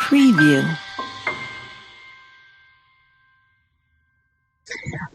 Preview.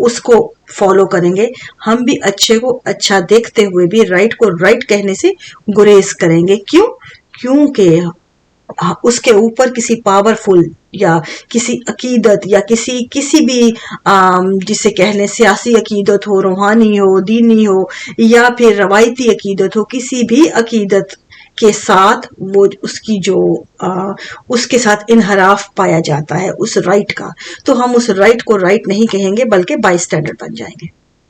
اس کو follow کریں گے. ہم بھی اچھے کو اچھا دیکھتے ہوئے بھی رائٹ کو رائٹ کہنے سے گریز کریں گے. کیونکہ اس کے اوپر کسی پاورفل یا کسی عقیدت یا کسی بھی جسے کہہ لیں سیاسی عقیدت ہو، روحانی ہو، دینی ہو، یا پھر روایتی عقیدت ہو، کسی بھی عقیدت کے ساتھ وہ اس کے ساتھ انحراف پایا جاتا ہے اس رائٹ کا، تو ہم اس رائٹ کو رائٹ نہیں کہیں گے بلکہ بائی اسٹینڈرڈ بن جائیں گے.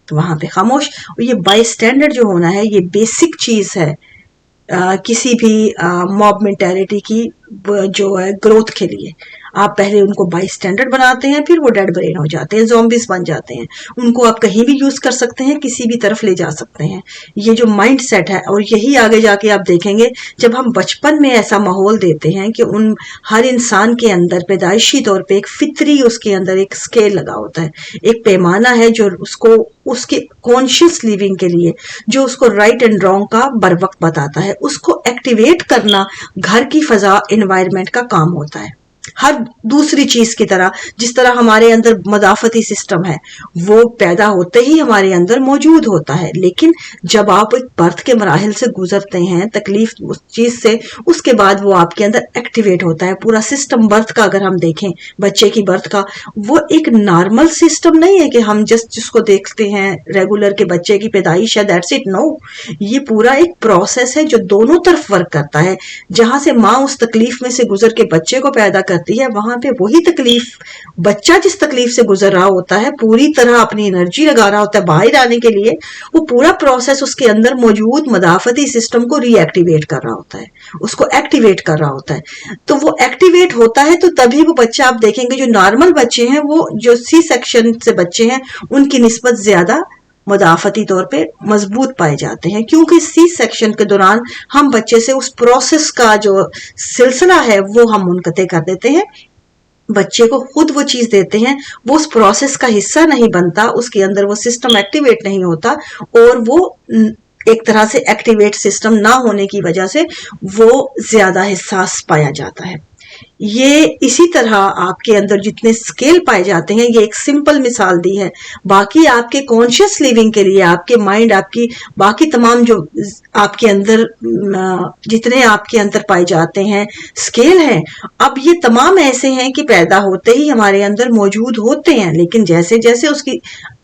تو وہاں پہ خاموش. یہ بائی اسٹینڈرڈ جو ہونا ہے یہ بیسک چیز ہے کسی بھی موب مینٹیلٹی کی جو ہے گروتھ کے لیے. آپ پہلے ان کو بائی اسٹینڈرڈ بناتے ہیں، پھر وہ ڈیڈ برین ہو جاتے ہیں، زومبیز بن جاتے ہیں. ان کو آپ کہیں بھی یوز کر سکتے ہیں، کسی بھی طرف لے جا سکتے ہیں. یہ جو مائنڈ سیٹ ہے، اور یہی آگے جا کے آپ دیکھیں گے جب ہم بچپن میں ایسا ماحول دیتے ہیں کہ ہر انسان کے اندر پیدائشی طور پہ ایک فطری اس کے اندر ایک اسکیل لگا ہوتا ہے، ایک پیمانہ ہے جو اس کے کانشیس لیونگ کے لیے جو اس کو رائٹ اینڈ رانگ کا بر وقت بتاتا ہے، اس کو ایکٹیویٹ کرنا گھر کی فضا انوائرمنٹ کا کام ہوتا ہے. ہر دوسری چیز کی طرح جس طرح ہمارے اندر مدافعتی سسٹم ہے وہ پیدا ہوتے ہی ہمارے اندر موجود ہوتا ہے، لیکن جب آپ ایک برتھ کے مراحل سے گزرتے ہیں تکلیف اس چیز سے، اس کے بعد وہ آپ کے اندر ایکٹیویٹ ہوتا ہے. پورا سسٹم برتھ کا اگر ہم دیکھیں، بچے کی برتھ کا، وہ ایک نارمل سسٹم نہیں ہے کہ ہم جس کو دیکھتے ہیں ریگولر کے بچے کی پیدائش ہے دیٹس اٹ. نو، یہ پورا ایک پروسیس ہے جو دونوں طرف ورک کرتا ہے. جہاں سے ماں اس تکلیف میں سے گزر کے بچے کو پیدا کرتی ہے، وہاں پہ وہی تکلیف بچہ جس تکلیف سے گزر رہا ہوتا ہے پوری طرح اپنی انرجی لگا رہا ہوتا ہے باہر آنے کے لیے، وہ پورا پروسیس اس کے اندر موجود مدافعتی سسٹم کو ری ایکٹیویٹ کر رہا ہوتا ہے، اس کو ایکٹیویٹ کر رہا ہوتا ہے. تو وہ ایکٹیویٹ ہوتا ہے تو تبھی وہ بچہ آپ دیکھیں گے جو نارمل بچے ہیں، وہ جو سی سیکشن سے بچے ہیں ان کی نسبت زیادہ مدافعتی طور پہ مضبوط پائے جاتے ہیں، کیونکہ سی سیکشن کے دوران ہم بچے سے اس پروسیس کا جو سلسلہ ہے وہ ہم منقطع کر دیتے ہیں. بچے کو خود وہ چیز دیتے ہیں، وہ اس پروسیس کا حصہ نہیں بنتا، اس کے اندر وہ سسٹم ایکٹیویٹ نہیں ہوتا، اور وہ ایک طرح سے ایکٹیویٹ سسٹم نہ ہونے کی وجہ سے وہ زیادہ حساس پایا جاتا ہے. یہ اسی طرح آپ کے اندر جتنے سکیل پائے جاتے ہیں، یہ ایک سمپل مثال دی ہے. باقی آپ کے کانشیس لیونگ کے لیے آپ کے مائنڈ، آپ کی باقی تمام جو آپ کے اندر جتنے آپ کے اندر پائے جاتے ہیں سکیل ہیں، اب یہ تمام ایسے ہیں کہ پیدا ہوتے ہی ہمارے اندر موجود ہوتے ہیں، لیکن جیسے جیسے اس کی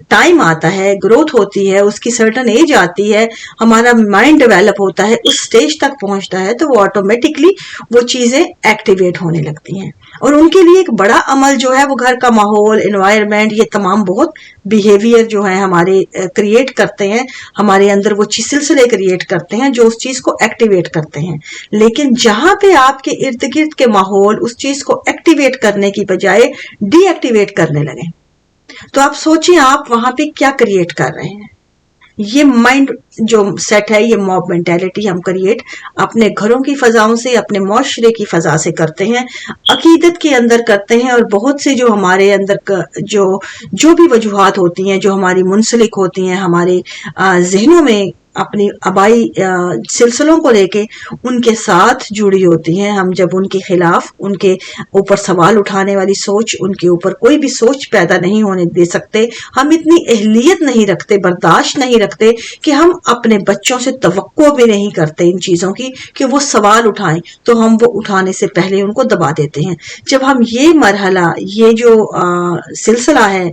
ٹائم آتا ہے، گروتھ ہوتی ہے، اس کی سرٹن ایج آتی ہے، ہمارا مائنڈ ڈیولپ ہوتا ہے، اس سٹیج تک پہنچتا ہے، تو وہ آٹومیٹکلی وہ چیزیں ایکٹیویٹ ہونے لگتی ہیں. اور ان کے لیے ایک بڑا عمل جو ہے وہ گھر کا ماحول، انوائرمنٹ، یہ تمام بہت بیہیویئر جو ہے ہمارے کریٹ کرتے ہیں، ہمارے اندر وہ سلسلے کریٹ کرتے ہیں جو اس چیز کو ایکٹیویٹ کرتے ہیں. لیکن جہاں پہ آپ کے ارد گرد کے ماحول اس چیز کو ایکٹیویٹ کرنے کی بجائے ڈی ایکٹیویٹ کرنے لگے، تو آپ سوچیں آپ وہاں پہ کیا کریٹ کر رہے ہیں. یہ مائنڈ جو سیٹ ہے، یہ موب مینٹیلٹی ہم کریٹ اپنے گھروں کی فضاؤں سے، اپنے معاشرے کی فضا سے کرتے ہیں، عقیدت کے اندر کرتے ہیں، اور بہت سے جو ہمارے اندر جو بھی وجوہات ہوتی ہیں جو ہماری منسلک ہوتی ہیں ہمارے ذہنوں میں اپنی آبائی سلسلوں کو لے کے ان کے ساتھ جڑی ہوتی ہیں. ہم جب ان کے خلاف ان کے اوپر سوال اٹھانے والی سوچ، ان کے اوپر کوئی بھی سوچ پیدا نہیں ہونے دے سکتے، ہم اتنی اہلیت نہیں رکھتے، برداشت نہیں رکھتے کہ ہم اپنے بچوں سے توقع بھی نہیں کرتے ان چیزوں کی کہ وہ سوال اٹھائیں، تو ہم وہ اٹھانے سے پہلے ان کو دبا دیتے ہیں. جب ہم یہ مرحلہ، یہ جو سلسلہ ہے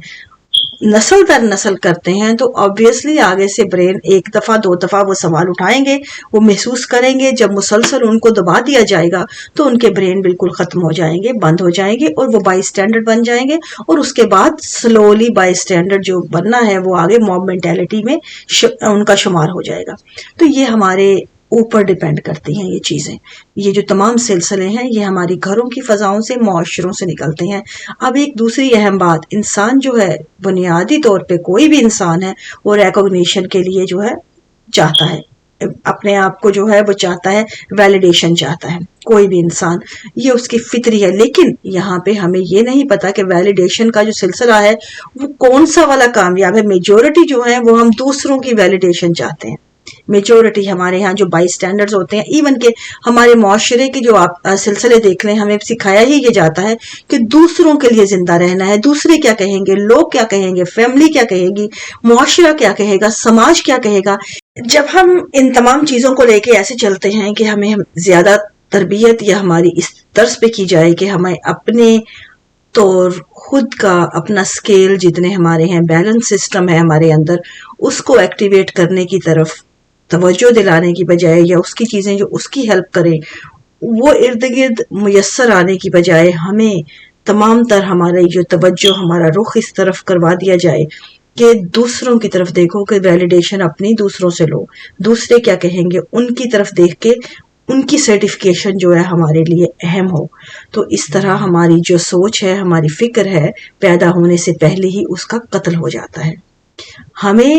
نسل در نسل کرتے ہیں، تو obviously آگے سے برین ایک دفعہ دو دفعہ وہ سوال اٹھائیں گے، وہ محسوس کریں گے. جب مسلسل ان کو دبا دیا جائے گا تو ان کے برین بالکل ختم ہو جائیں گے، بند ہو جائیں گے، اور وہ بائی اسٹینڈرڈ بن جائیں گے. اور اس کے بعد سلولی بائی اسٹینڈرڈ جو بننا ہے وہ آگے موب مینٹیلٹی میں ان کا شمار ہو جائے گا. تو یہ ہمارے اوپر ڈیپینڈ کرتی ہیں یہ چیزیں. یہ جو تمام سلسلے ہیں یہ ہماری گھروں کی فضاؤں سے، معاشروں سے نکلتے ہیں. اب ایک دوسری اہم بات، انسان جو ہے بنیادی طور پہ کوئی بھی انسان ہے وہ ریکوگنیشن کے لیے جو ہے چاہتا ہے، اپنے آپ کو جو ہے وہ چاہتا ہے، ویلیڈیشن چاہتا ہے. کوئی بھی انسان، یہ اس کی فطری ہے. لیکن یہاں پہ ہمیں یہ نہیں پتا کہ ویلیڈیشن کا جو سلسلہ ہے وہ کون سا والا کامیاب ہے. میجورٹی جو ہے وہ ہم دوسروں کی ویلیڈیشن چاہتے ہیں. میجورٹی ہمارے ہاں جو بائی اسٹینڈرڈز ہوتے ہیں، ایون کہ ہمارے معاشرے کے جو آپ سلسلے دیکھ لیں، ہمیں سکھایا ہی یہ جاتا ہے کہ دوسروں کے لیے زندہ رہنا ہے، دوسرے کیا کہیں گے، لوگ کیا کہیں گے، فیملی کیا کہے گی، معاشرہ کیا کہے گا، سماج کیا کہے گا۔ جب ہم ان تمام چیزوں کو لے کے ایسے چلتے ہیں کہ ہمیں زیادہ تربیت یا ہماری اس طرز پہ کی جائے کہ ہمیں اپنے طور خود کا اپنا سکیل جتنے ہمارے ہیں، بیلنس سسٹم ہے ہمارے اندر، اس کو ایکٹیویٹ کرنے کی طرف توجہ دلانے کی بجائے، یا اس کی چیزیں جو اس کی ہیلپ کریں وہ ارد گرد میسر آنے کی بجائے، ہمیں تمام تر ہمارے جو توجہ، ہمارا رخ اس طرف کروا دیا جائے کہ دوسروں کی طرف دیکھو، کہ ویلیڈیشن اپنی دوسروں سے لو، دوسرے کیا کہیں گے ان کی طرف دیکھ کے ان کی سرٹیفکیشن جو ہے ہمارے لیے اہم ہو۔ تو اس طرح ہماری جو سوچ ہے، ہماری فکر ہے، پیدا ہونے سے پہلے ہی اس کا قتل ہو جاتا ہے۔ ہمیں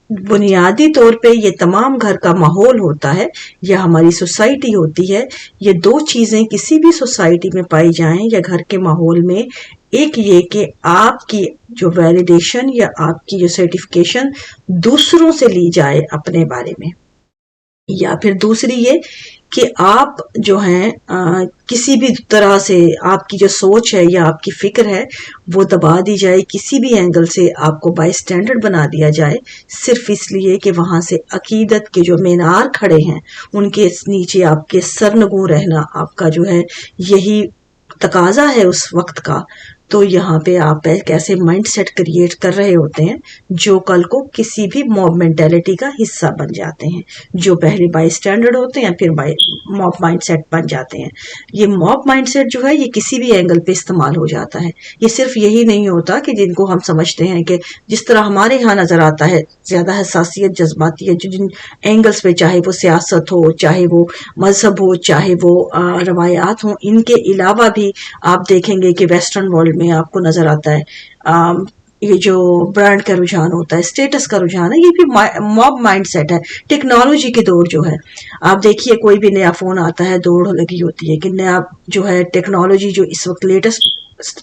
بنیادی طور پہ یہ تمام گھر کا ماحول ہوتا ہے یا ہماری سوسائٹی ہوتی ہے، یہ دو چیزیں کسی بھی سوسائٹی میں پائی جائیں یا گھر کے ماحول میں، ایک یہ کہ آپ کی جو ویلیڈیشن یا آپ کی جو سرٹیفکیشن دوسروں سے لی جائے اپنے بارے میں، یا پھر دوسری یہ کہ آپ جو ہیں کسی بھی طرح سے آپ کی جو سوچ ہے یا آپ کی فکر ہے وہ دبا دی جائے، کسی بھی اینگل سے آپ کو بائی اسٹینڈرڈ بنا دیا جائے، صرف اس لیے کہ وہاں سے عقیدت کے جو مینار کھڑے ہیں ان کے نیچے آپ کے سرنگوں رہنا آپ کا جو ہے یہی تقاضا ہے اس وقت کا۔ تو یہاں پہ آپ ایک ایسے مائنڈ سیٹ کریٹ کر رہے ہوتے ہیں جو کل کو کسی بھی موب مینٹیلٹی کا حصہ بن جاتے ہیں، جو پہلے بائی اسٹینڈرڈ ہوتے ہیں پھر بائی موب مائنڈ سیٹ بن جاتے ہیں۔ یہ موب مائنڈ سیٹ جو ہے یہ کسی بھی اینگل پہ استعمال ہو جاتا ہے۔ یہ صرف یہی نہیں ہوتا کہ جن کو ہم سمجھتے ہیں کہ جس طرح ہمارے ہاں نظر آتا ہے زیادہ حساسیت، جذباتیت، جو جن اینگلز پہ، چاہے وہ سیاست ہو، چاہے وہ مذہب ہو، چاہے وہ روایات ہوں، ان کے علاوہ بھی آپ دیکھیں گے کہ ویسٹرن ورلڈ میں آپ کو نظر آتا ہے یہ جو برانڈ کا رجحان ہوتا ہے، اسٹیٹس کا رجحان ہے، یہ بھی موب مائنڈ سیٹ ہے۔ ٹیکنالوجی کی دور جو ہے، آپ دیکھیے کوئی بھی نیا فون آتا ہے دوڑ لگی ہوتی ہے کہ نیا جو ہے ٹیکنالوجی جو اس وقت لیٹسٹ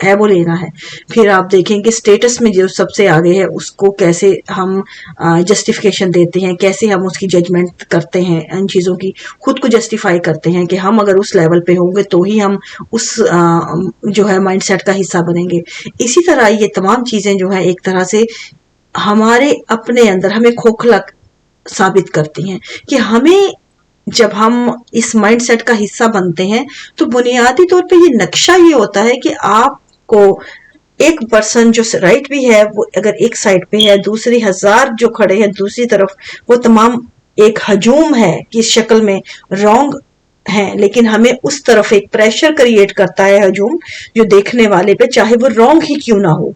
ہے وہ لینا ہے۔ پھر آپ دیکھیں کہ اسٹیٹس میں جو سب سے آگے ہے اس کو کیسے ہم جسٹیفیکیشن دیتے ہیں، کیسے ہم اس کی ججمنٹ کرتے ہیں، ان چیزوں کی خود کو جسٹیفائی کرتے ہیں کہ ہم اگر اس لیول پہ ہوں گے تو ہی ہم اس جو ہے مائنڈ سیٹ کا حصہ بنیں گے۔ اسی طرح یہ تمام چیزیں جو ہیں ایک طرح سے ہمارے اپنے اندر ہمیں کھوکھلا ثابت کرتی ہیں کہ ہمیں جب ہم اس مائنڈ سیٹ کا حصہ بنتے ہیں تو بنیادی طور پہ یہ نقشہ یہ ہوتا ہے کہ آپ کو ایک پرسن جو رائٹ بھی ہے وہ اگر ایک سائڈ پہ ہے، دوسری ہزار جو کھڑے ہیں دوسری طرف وہ تمام ایک ہجوم ہے کس شکل میں رونگ ہیں، لیکن ہمیں اس طرف ایک پریشر کریٹ کرتا ہے ہجوم جو دیکھنے والے پہ، چاہے وہ رونگ ہی کیوں نہ ہو،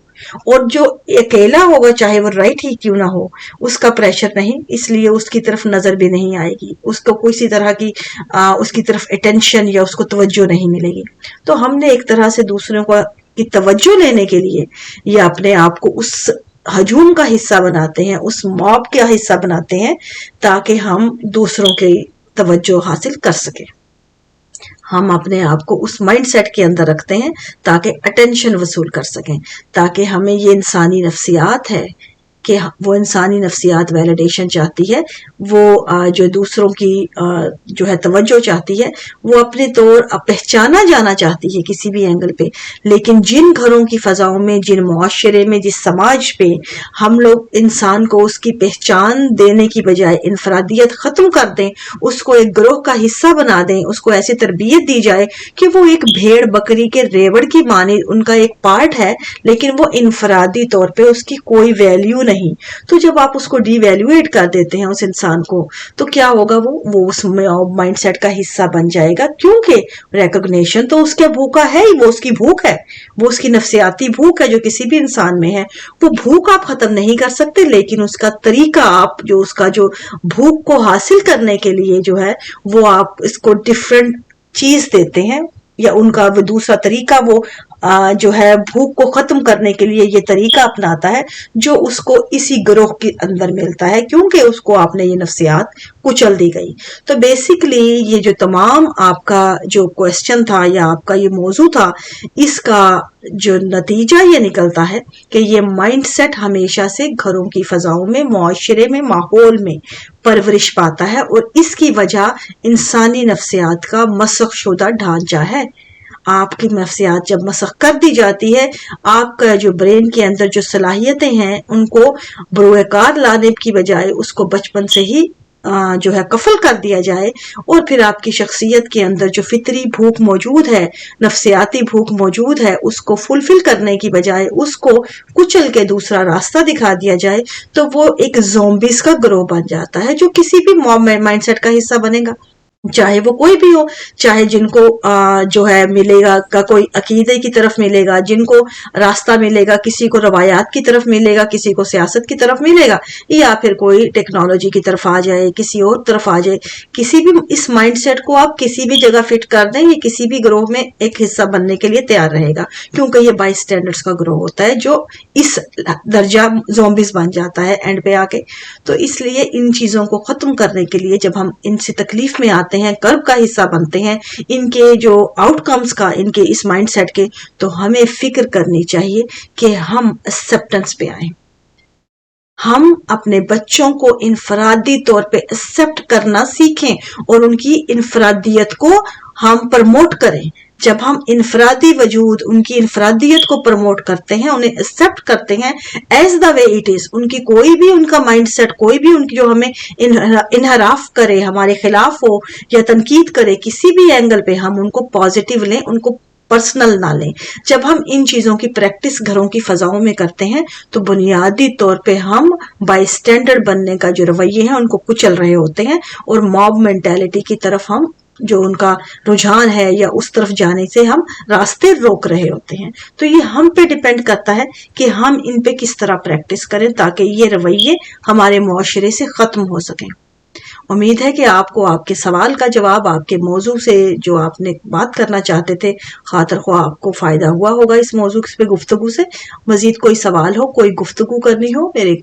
اور جو اکیلا ہوگا چاہے وہ رائٹ ہی کیوں نہ ہو اس کا پریشر نہیں، اس لیے اس کی طرف نظر بھی نہیں آئے گی، اس کو کسی طرح کی اس کی طرف اٹینشن یا اس کو توجہ نہیں ملے گی۔ تو ہم نے ایک طرح سے دوسروں کی توجہ لینے کے لیے یا اپنے آپ کو اس ہجوم کا حصہ بناتے ہیں، اس موب کا حصہ بناتے ہیں تاکہ ہم دوسروں کی توجہ حاصل کر سکیں۔ ہم اپنے آپ کو اس مائنڈ سیٹ کے اندر رکھتے ہیں تاکہ اٹینشن وصول کر سکیں، تاکہ ہمیں یہ انسانی نفسیات ہے کہ وہ انسانی نفسیات ویلیڈیشن چاہتی ہے، وہ جو دوسروں کی جو ہے توجہ چاہتی ہے، وہ اپنے طور پہچانا جانا چاہتی ہے کسی بھی اینگل پہ۔ لیکن جن گھروں کی فضاؤں میں، جن معاشرے میں، جس سماج پہ ہم لوگ انسان کو اس کی پہچان دینے کی بجائے انفرادیت ختم کر دیں، اس کو ایک گروہ کا حصہ بنا دیں، اس کو ایسی تربیت دی جائے کہ وہ ایک بھیڑ بکری کے ریوڑ کی معنی ان کا ایک پارٹ ہے، لیکن وہ انفرادی طور پہ اس کی کوئی ویلیو نہیں، تو جب آپ اس کو ڈی ویلیویٹ کر دیتے ہیں اس انسان کو تو کیا ہوگا، وہ اس مائنڈ سیٹ کا حصہ بن جائے گا، کیونکہ ریکگنیشن تو اس کے بھوکا ہے ہی، وہ اس کی بھوک ہے، وہ اس کی نفسیاتی بھوک ہے جو کسی بھی انسان میں ہے، وہ بھوک آپ ختم نہیں کر سکتے، لیکن اس کا طریقہ آپ جو اس کا جو بھوک کو حاصل کرنے کے لیے جو ہے وہ آپ اس کو ڈفرنٹ چیز دیتے ہیں، یا ان کا وہ دوسرا طریقہ وہ جو ہے بھوک کو ختم کرنے کے لیے یہ طریقہ اپناتا ہے جو اس کو اسی گروہ کے اندر ملتا ہے، کیونکہ اس کو آپ نے یہ نفسیات کچل دی گئی۔ تو بیسیکلی یہ جو تمام آپ کا جو کوشچن تھا یا آپ کا یہ موضوع تھا، اس کا جو نتیجہ یہ نکلتا ہے کہ یہ مائنڈ سیٹ ہمیشہ سے گھروں کی فضاؤں میں، معاشرے میں، ماحول میں پرورش پاتا ہے، اور اس کی وجہ انسانی نفسیات کا مسخ شدہ ڈھانچہ ہے۔ آپ کی نفسیات جب مسخ کر دی جاتی ہے، آپ کا جو برین کے اندر جو صلاحیتیں ہیں ان کو بروئے کار لانے کی بجائے اس کو بچپن سے ہی جو ہے کفل کر دیا جائے، اور پھر آپ کی شخصیت کے اندر جو فطری بھوک موجود ہے، نفسیاتی بھوک موجود ہے، اس کو فلفل کرنے کی بجائے اس کو کچل کے دوسرا راستہ دکھا دیا جائے، تو وہ ایک زومبیز کا گروہ بن جاتا ہے جو کسی بھی مائنڈ سیٹ کا حصہ بنے گا، چاہے وہ کوئی بھی ہو، چاہے جن کو جو ہے ملے گا کا کوئی عقیدے کی طرف ملے گا، جن کو راستہ ملے گا، کسی کو روایات کی طرف ملے گا، کسی کو سیاست کی طرف ملے گا، یا پھر کوئی ٹیکنالوجی کی طرف آ جائے، کسی اور طرف آ جائے۔ کسی بھی اس مائنڈ سیٹ کو آپ کسی بھی جگہ فٹ کر دیں، یہ کسی بھی گروہ میں ایک حصہ بننے کے لیے تیار رہے گا، کیونکہ یہ بائی اسٹینڈرڈز کا گروہ ہوتا ہے جو اس درجہ زومبیز بن جاتا ہے اینڈ پہ آ کے۔ تو اس لیے ان چیزوں کو ختم کرنے کے لیے جب ہم ان سے تکلیف میں آتے ہیں، کرب کا حصہ بنتے ہیں، ان کے جو آؤٹ کمز کا، ان کے اس مائنڈ سیٹ کے، تو ہمیں فکر کرنی چاہیے کہ ہم ایکسیپٹنس پہ آئیں، ہم اپنے بچوں کو انفرادی طور پہ ایکسیپٹ کرنا سیکھیں اور ان کی انفرادیت کو ہم پروموٹ کریں۔ جب ہم انفرادی وجود، ان کی انفرادیت کو پروموٹ کرتے ہیں، انہیں ایکسیپٹ کرتے ہیں as the way it is, ان کی کوئی بھی ان کا مائنڈ سیٹ، کوئی بھی ان کی جو ہمیں انحراف کرے، ہمارے خلاف ہو یا تنقید کرے کسی بھی اینگل پہ، ہم ان کو پازیٹیو لیں، ان کو پرسنل نہ لیں۔ جب ہم ان چیزوں کی پریکٹس گھروں کی فضاؤں میں کرتے ہیں تو بنیادی طور پہ ہم بائی اسٹینڈرڈ بننے کا جو رویے ہیں ان کو کچل رہے ہوتے ہیں، اور موب مینٹیلٹی کی طرف ہم جو ان کا رجحان ہے یا اس طرف جانے سے ہم راستے روک رہے ہوتے ہیں۔ تو یہ ہم پہ ڈیپینڈ کرتا ہے کہ ہم ان پہ کس طرح پریکٹس کریں تاکہ یہ رویے ہمارے معاشرے سے ختم ہو سکیں۔ امید ہے کہ آپ کو آپ کے سوال کا جواب، آپ کے موضوع سے جو آپ نے بات کرنا چاہتے تھے، خاطر خواہ آپ کو فائدہ ہوا ہوگا اس موضوع پہ گفتگو سے۔ مزید کوئی سوال ہو، کوئی گفتگو کرنی ہو، میرے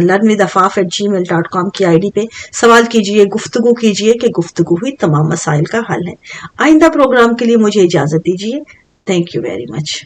learnwithafaf@gmail.com کی آئی ڈی پہ سوال کیجئے، گفتگو کیجئے، کہ گفتگو ہی تمام مسائل کا حل ہے۔ آئندہ پروگرام کے لیے مجھے اجازت دیجئے۔ Thank you very much.